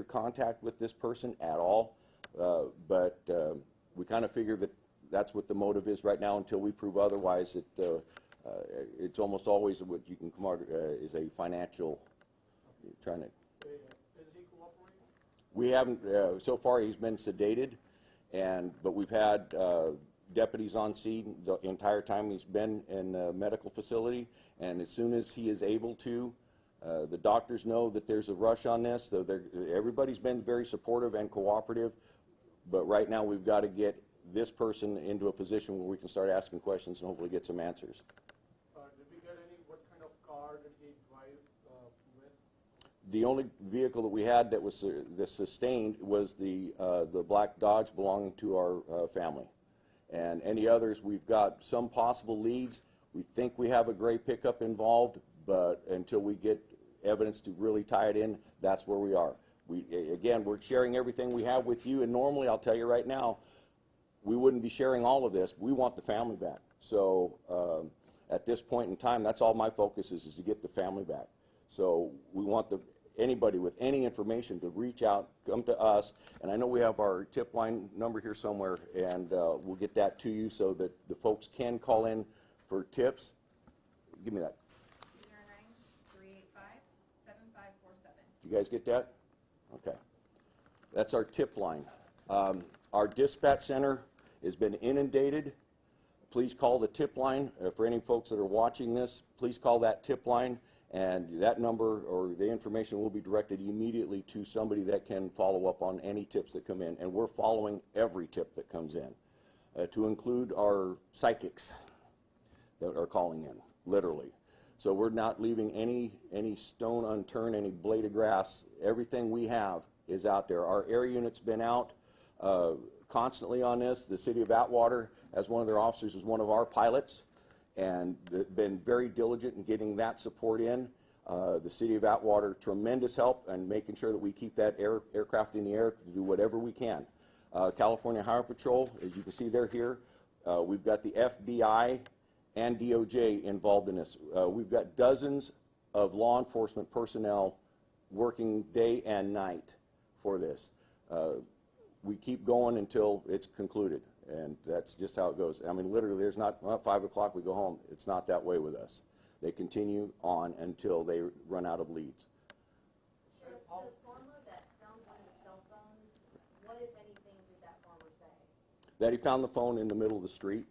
contact with this person at all, but we kind of figure that that's what the motive is right now until we prove otherwise. It's almost always what you can come out is a financial trying to. Is he cooperating? We haven't so far. He's been sedated, but we've had deputies on scene the entire time he's been in the medical facility, and as soon as he is able to, the doctors know that there's a rush on this, so everybody's been very supportive and cooperative, but right now we've got to get this person into a position where we can start asking questions and hopefully get some answers. Did we get what kind of car did he drive with? The only vehicle that we had that was sustained was the black Dodge belonging to our family. And any others, we've got some possible leads. We think we have a gray pickup involved, but until we get evidence to really tie it in, that's where we are. Again, we're sharing everything we have with you, and normally, I'll tell you right now, we wouldn't be sharing all of this. We want the family back. So at this point in time, that's all my focus is to get the family back. So we want anybody with any information to reach out, come to us, and I know we have our tip line number here somewhere, and we'll get that to you so that the folks can call in for tips. Give me that. 309-385-7547. Did you guys get that? Okay. That's our tip line. Our dispatch center has been inundated. Please call the tip line. For any folks that are watching this, please call that tip line, and that number or the information will be directed immediately to somebody that can follow up on any tips that come in. And we're following every tip that comes in, to include our psychics that are calling in, literally. So we're not leaving any stone unturned, any blade of grass. Everything we have is out there. Our air unit's been out constantly on this. The city of Atwater, as one of their officers, is one of our pilots, and been very diligent in getting that support in. The city of Atwater, tremendous help in making sure that we keep that aircraft in the air to do whatever we can. California Highway Patrol, as you can see, they're here. We've got the FBI and DOJ involved in this. We've got dozens of law enforcement personnel working day and night for this. We keep going until it's concluded, and that's just how it goes. I mean, literally, there's not, well, 5 o'clock we go home. It's not that way with us. They continue on until they run out of leads. The farmer that found one of the cell phones, what, if anything, did that farmer say? That he found the phone in the middle of the street,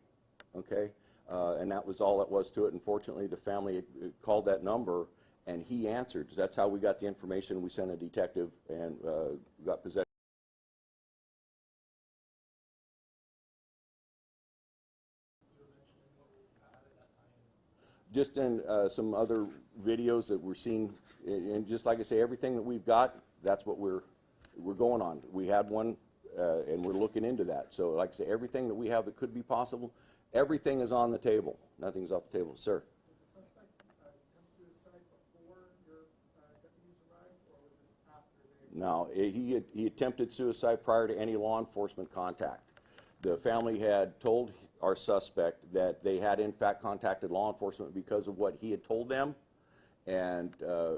okay? And that was all that was to it. Unfortunately, the family called that number, and he answered. That's how we got the information. We sent a detective and got possession. Just in some other videos that we're seeing, and just like I say, everything that we've got, that's what we're going on. We had one, and we're looking into that. So like I say, everything that we have that could be possible, everything is on the table. Nothing's off the table. Sir? Did the suspect attempt suicide before your deputies arrived, or was this after they... No, he attempted suicide prior to any law enforcement contact. The family had told our suspect that they had in fact contacted law enforcement because of what he had told them, and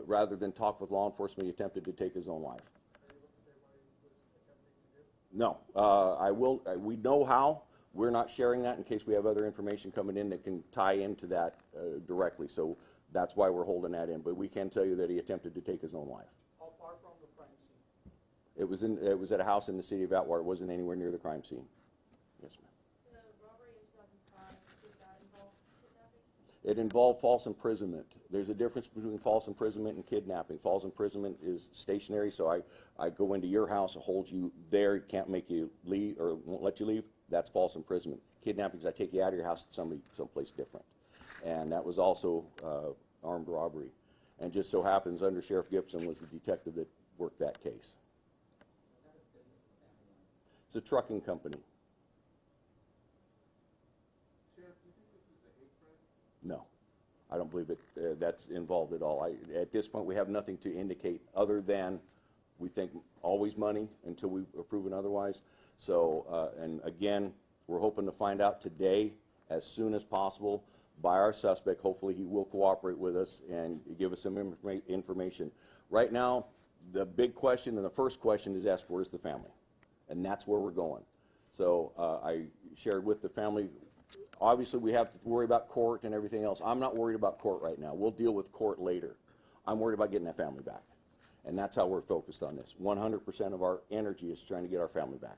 rather than talk with law enforcement, he attempted to take his own life. Are you able to say what he was attempting to do? No, we know how. We're not sharing that in case we have other information coming in that can tie into that directly, so that's why we're holding that in. But we can tell you that he attempted to take his own life. How far from the crime scene? It was at a house in the city of Atwater. It wasn't anywhere near the crime scene. Yes, ma'am. The robbery in 2005, did that involve kidnapping? It involved false imprisonment. There's a difference between false imprisonment and kidnapping. False imprisonment is stationary, so I go into your house, I hold you there, can't make you leave or won't let you leave. That's false imprisonment. Kidnapping is I take you out of your house to someplace different. And that was also armed robbery. And just so happens Under Sheriff Gibson was the detective that worked that case. It's a trucking company. Sheriff, do you think this is a hate crime? No, I don't believe it. That's involved at all. At this point, we have nothing to indicate other than we think always money until we are proven otherwise. So, and again, we're hoping to find out today as soon as possible by our suspect. Hopefully he will cooperate with us and give us some information. Right now, the big question and the first question is asked, where's the family? And that's where we're going. So I shared with the family, obviously we have to worry about court and everything else. I'm not worried about court right now. We'll deal with court later. I'm worried about getting that family back. And that's how we're focused on this. 100% of our energy is trying to get our family back.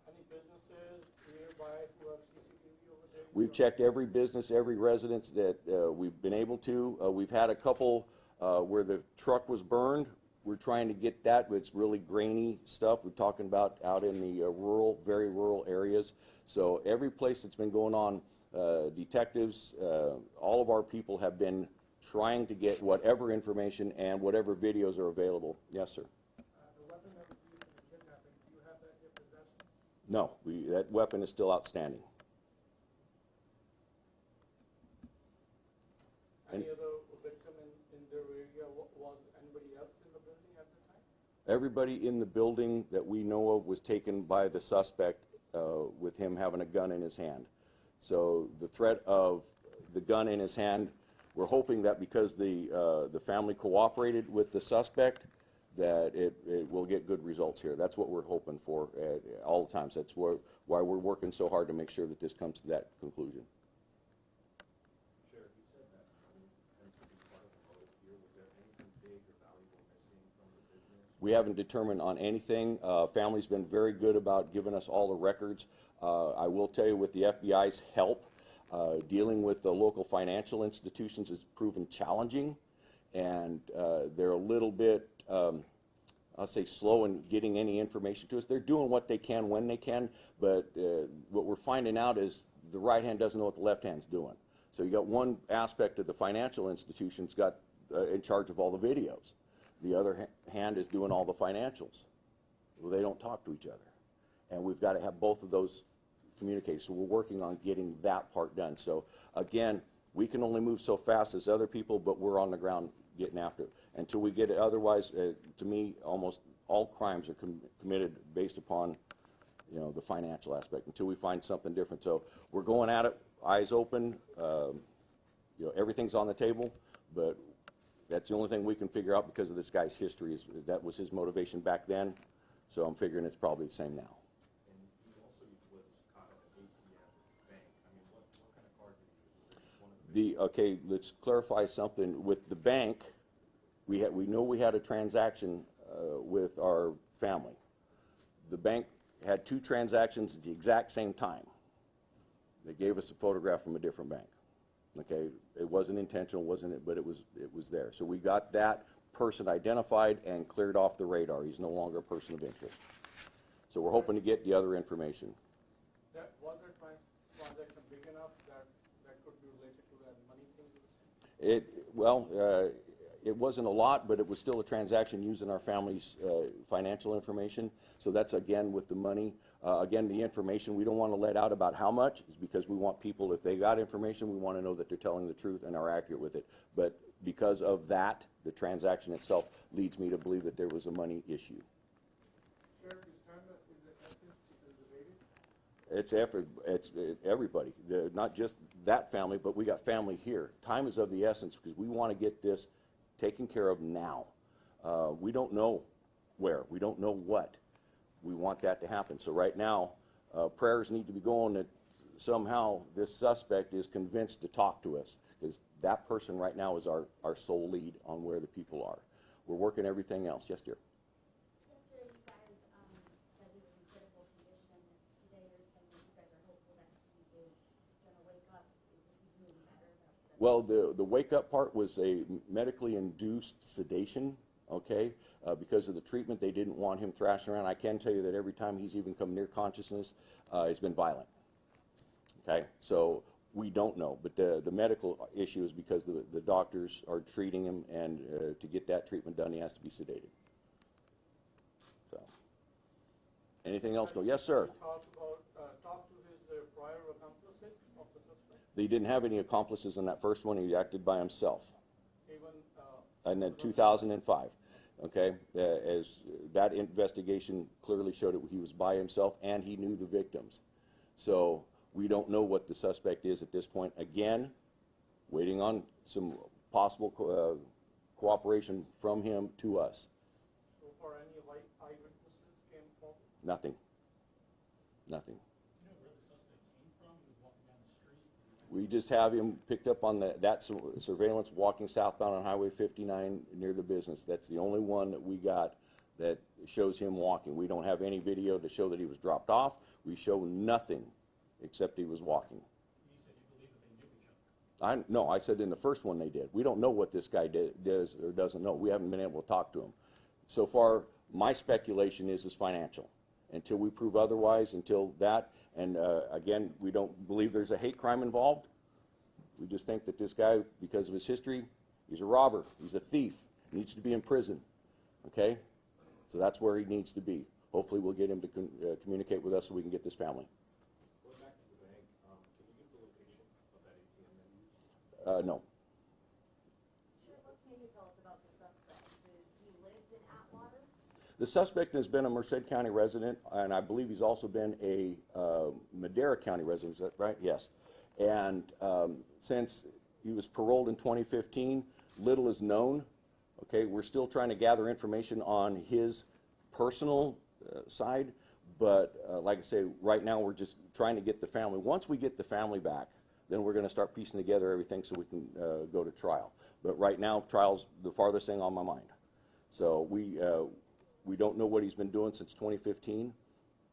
Any businesses nearby who have CCTV over there? We've checked every business, every residence that we've been able to. We've had a couple where the truck was burned. We're trying to get that, but it's really grainy stuff. We're talking about out in the rural, very rural areas. So every place that's been going on, detectives, all of our people have been trying to get whatever information and whatever videos are available. Yes, sir. The weapon that was used in the kidnapping, do you have that in your possession? No, that weapon is still outstanding. Any other victim in their area? Was anybody else in the building at the time? Everybody in the building that we know of was taken by the suspect with him having a gun in his hand. So the threat of the gun in his hand, we're hoping that because the family cooperated with the suspect, that it will get good results here. That's what we're hoping for at all the times. That's why we're working so hard to make sure that this comes to that conclusion. Sheriff, you said that since the part of the vote here, was there anything big or valuable missing from the business? We haven't determined on anything. Family's been very good about giving us all the records. I will tell you, with the FBI's help, dealing with the local financial institutions has proven challenging, and they're a little bit, I'll say, slow in getting any information to us. They're doing what they can when they can, but what we're finding out is the right hand doesn't know what the left hand's doing. So you got one aspect of the financial institutions got in charge of all the videos. The other hand is doing all the financials. Well, they don't talk to each other. And we've got to have both of those communicated. So we're working on getting that part done. So again, we can only move so fast as other people, but we're on the ground getting after it. Until we get it, otherwise, to me, almost all crimes are committed based upon, you know, the financial aspect, until we find something different. So we're going at it, eyes open. You know, everything's on the table, but that's the only thing we can figure out because of this guy's history. Is that was his motivation back then, so I'm figuring it's probably the same now. And he also was caught at an ATM bank. I mean, what kind of card did he use? Was it just one of the Okay, let's clarify something. With the bank, we know we had a transaction with our family. The bank had two transactions at the exact same time. They gave us a photograph from a different bank. Okay, it wasn't intentional, wasn't it? But it was there. So we got that person identified and cleared off the radar. He's no longer a person of interest. So we're hoping to get the other information. Was that transaction big enough that could be related to that money thing? It wasn't a lot, but it was still a transaction using our family's financial information. So that's, again, with the money. Again, the information we don't want to let out about how much is because we want people, if they got information, we want to know that they're telling the truth and are accurate with it. But because of that, the transaction itself leads me to believe that there was a money issue. Sheriff, is the essence debated? It's everybody, not just that family, but we got family here. Time is of the essence because we want to get this taken care of now. We don't know where, we don't know what. We want that to happen. So right now, prayers need to be going that somehow this suspect is convinced to talk to us, because that person right now is our sole lead on where the people are. We're working everything else. Yes, dear? Yesterday, you guys said he was in critical condition. Today, you're saying that you guys are hopeful that he is going to wake up. Is he doing better? Well, the wake-up part was a medically induced sedation, okay? Because of the treatment, they didn't want him thrashing around. I can tell you that every time he's even come near consciousness, he's been violent, okay? So we don't know, but the medical issue is because the doctors are treating him, and to get that treatment done, he has to be sedated. So, anything else? Go. Yes, sir. Talk to his prior accomplices of the suspect? They didn't have any accomplices in that first one. He acted by himself. Even And then 2005, okay, as that investigation clearly showed it, he was by himself and he knew the victims. So we don't know what the suspect is at this point. Again, waiting on some possible cooperation from him to us. any eyewitnesses came forward? Nothing. Nothing. You know where the suspect came from? He was walking down the street? We just have him picked up on that surveillance walking southbound on Highway 59 near the business. That's the only one that we got that shows him walking. We don't have any video to show that he was dropped off. We show nothing except he was walking. You said you believe that they knew each other. No, I said in the first one they did. We don't know what this guy does or doesn't know. We haven't been able to talk to him. So far, my speculation is financial. Until we prove otherwise, until that, and again, we don't believe there's a hate crime involved. We just think that this guy, because of his history, he's a robber, he's a thief, needs to be in prison, okay? So that's where he needs to be. Hopefully we'll get him to communicate with us so we can get this family. Going back to the bank, can you give the location of that ATM that you used? No. Sure, what can you tell us about the suspect? He lived in Atwater? The suspect has been a Merced County resident, and I believe he's also been a Madera County resident, is that right? Yes. And since he was paroled in 2015, little is known. Okay, we're still trying to gather information on his personal side, but like I say, right now we're just trying to get the family. Once we get the family back, then we're going to start piecing together everything so we can go to trial. But right now, trial's the farthest thing on my mind. So we don't know what he's been doing since 2015.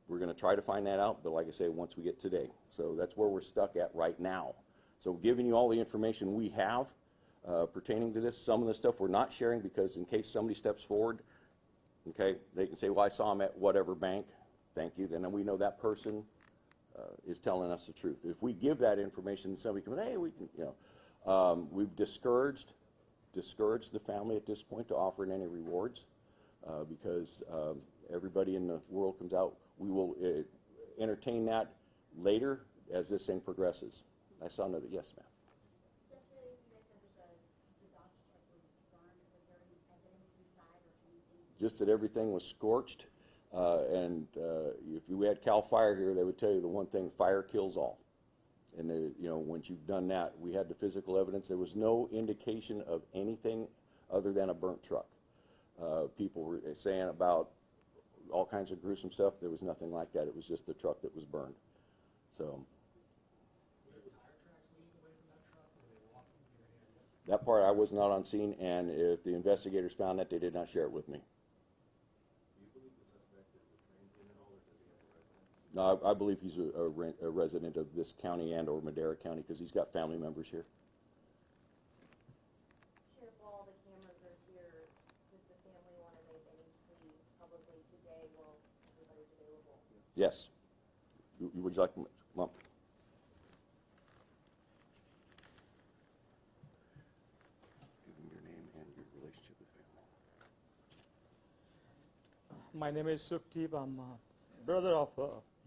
We're going to try to find that out, but like I say, once we get today. So that's where we're stuck at right now. So giving you all the information we have pertaining to this, some of the stuff we're not sharing because in case somebody steps forward, okay, they can say, well, I saw him at whatever bank, thank you, then we know that person is telling us the truth. If we give that information, somebody can, hey, we can, you know. We've discouraged the family at this point to offering any rewards because everybody in the world comes out. We will entertain that later as this thing progresses. I saw another, yes, ma'am. Yesterday, you guys said that the Dodge truck was burned. Was there any evidence inside or anything? Just that everything was scorched. If you had CAL FIRE here, they would tell you the one thing, fire kills all. And you know, once you've done that, we had the physical evidence. There was no indication of anything other than a burnt truck. People were saying about all kinds of gruesome stuff. There was nothing like that. It was just the truck that was burned. So. Were there tire tracks leading away from that truck, or were they walking in your area? That part I was not on scene, and if the investigators found that, they did not share it with me. Do you believe the suspect is a transient at all, or does he have a residence? No, I believe he's a resident of this county and or Madera County because he's got family members here. Sheriff, while the cameras are here, does the family want to make any plea publicly today while everybody's available? Yes. Would you like to come up? Give him your name and your relationship with family. My name is Sukhdeep. I'm a brother of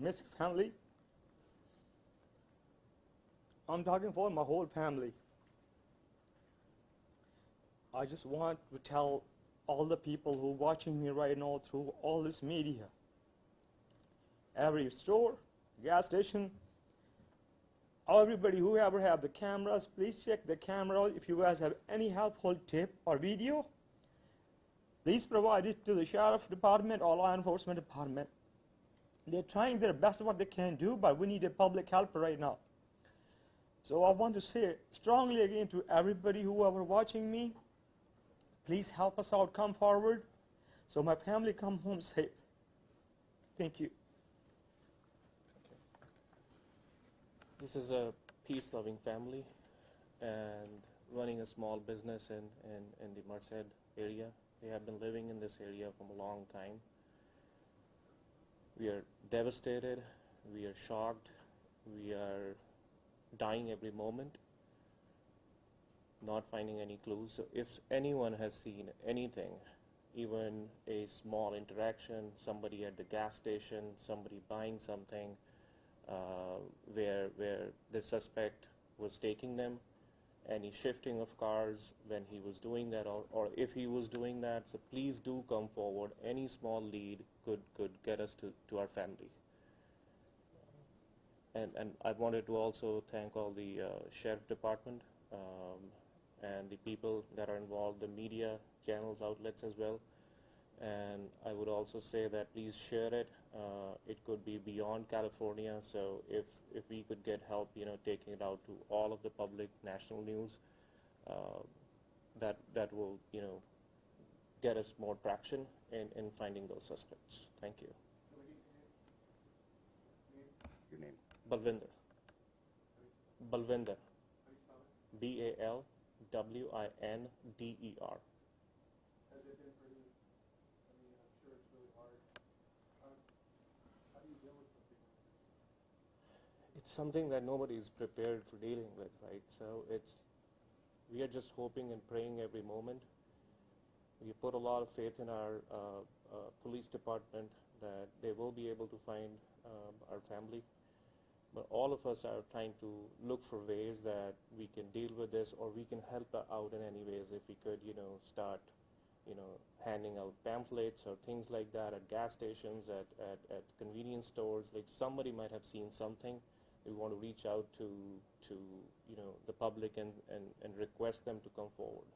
Merced family. I'm talking for my whole family. I just want to tell all the people who are watching me right now through all this media, every store, gas station, everybody who ever have the cameras, please check the camera. If you guys have any helpful tip or video, please provide it to the Sheriff Department or Law Enforcement Department. They're trying their best what they can do, but we need a public help right now. So I want to say strongly again to everybody who ever watching me, please help us out, come forward, so my family come home safe. Thank you. This is a peace-loving family and running a small business in the Merced area. They have been living in this area for a long time. We are devastated, we are shocked, we are dying every moment, not finding any clues. So if anyone has seen anything, even a small interaction, somebody at the gas station, somebody buying something, where the suspect was taking them, any shifting of cars when he was doing that, or if he was doing that, so please do come forward. Any small lead could get us to our family. And I wanted to also thank all the Sheriff Department and the people that are involved, the media channels, outlets as well. And I would also say that please share it. It could be beyond California, so if we could get help, taking it out to all of the public national news, that will, get us more traction in finding those suspects. Thank you. Your name? Balwinder. Balwinder. B-A-L-W-I-N-D-E-R. Has it been for you? I mean, I'm sure it's really hard. How do you deal with something like this? It's something that nobody is prepared for dealing with, right? So we are just hoping and praying every moment. We put a lot of faith in our police department that they will be able to find our family. But all of us are trying to look for ways that we can deal with this, or we can help out in any ways. If we could, start, handing out pamphlets or things like that at gas stations, at convenience stores. Like somebody might have seen something. We want to reach out to the public and request them to come forward.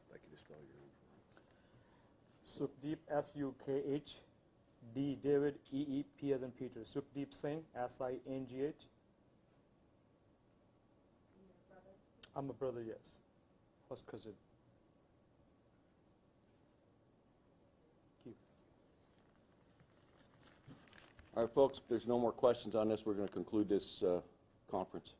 I'd like you to spell your name for me. Sukhdeep, S-U-K-H-D, David, E-E-P as in Peter. Sukhdeep Singh, S-I-N-G-H. I'm a brother, yes. First cousin. Thank you. All right, folks, if there's no more questions on this, we're going to conclude this conference.